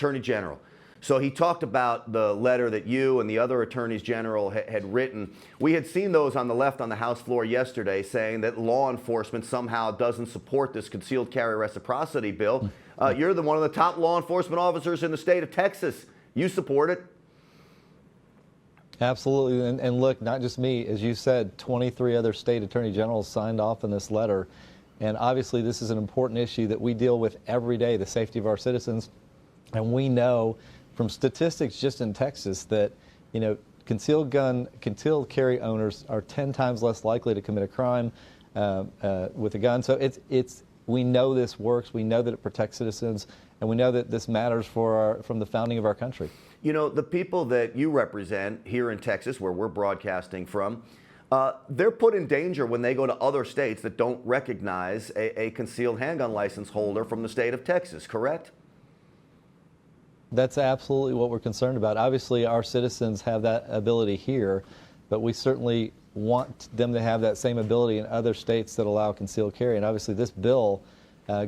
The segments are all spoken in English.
Attorney General. So he talked about the letter that you and the other attorneys general had written. We had seen those on the left on the House floor yesterday saying that law enforcement somehow doesn't support this concealed carry reciprocity bill. You're one of the top law enforcement officers in the state of Texas. You support it? Absolutely. And look, not just me. As you said, 23 other state attorney generals signed off on this letter. And obviously, this is an important issue that we deal with every day, the safety of our citizens. And we know from statistics just in Texas that, concealed carry owners are 10 times less likely to commit a crime with a gun. So we know this works. We know that it protects citizens, and we know that this matters from the founding of our country. The people that you represent here in Texas, where we're broadcasting from, they're put in danger when they go to other states that don't recognize a concealed handgun license holder from the state of Texas, correct? That's absolutely what we're concerned about. Obviously, our citizens have that ability here, but we certainly want them to have that same ability in other states that allow concealed carry. And obviously, this bill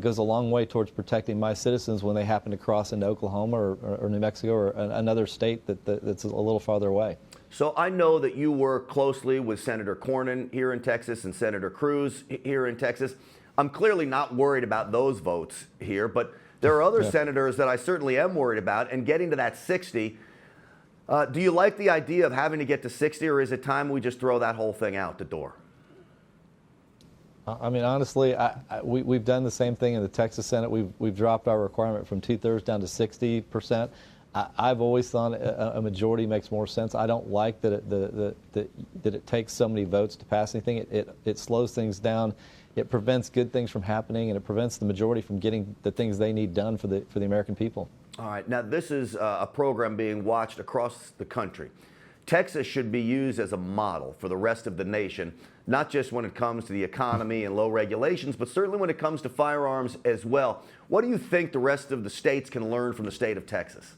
goes a long way towards protecting my citizens when they happen to cross into Oklahoma or New Mexico or another state that's a little farther away. So I know that you work closely with Senator Cornyn here in Texas and Senator Cruz here in Texas. I'm clearly not worried about those votes here, but there are other senators that I certainly am worried about, and getting to that 60. Do you like the idea of having to get to 60, or is it time we just throw that whole thing out the door? I mean, honestly, we've done the same thing in the Texas Senate. We've dropped our requirement from 2/3 down to 60%. I've always thought a majority makes more sense. I don't like that it takes so many votes to pass anything. It slows things down. It prevents good things from happening, and it prevents the majority from getting the things they need done for the American people. All right. Now, this is a program being watched across the country. Texas should be used as a model for the rest of the nation, not just when it comes to the economy and low regulations, but certainly when it comes to firearms as well. What do you think the rest of the states can learn from the state of Texas?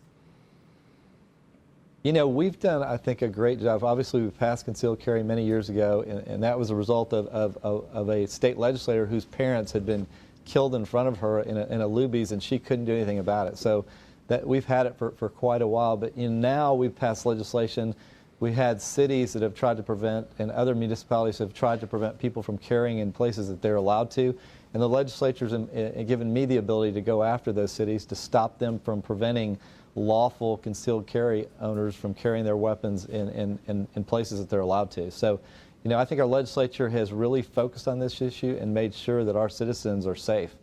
We've done, I think, a great job. Obviously, we passed concealed carry many years ago, and that was a result of a state legislator whose parents had been killed in front of her in a Luby's, and she couldn't do anything about it. So that we've had it for quite a while. But now we've passed legislation. We had cities that have tried to prevent, and other municipalities have tried to prevent people from carrying in places that they're allowed to. And the legislature's given me the ability to go after those cities to stop them from preventing lawful concealed carry owners from carrying their weapons in places that they're allowed to. So, I think our legislature has really focused on this issue and made sure that our citizens are safe.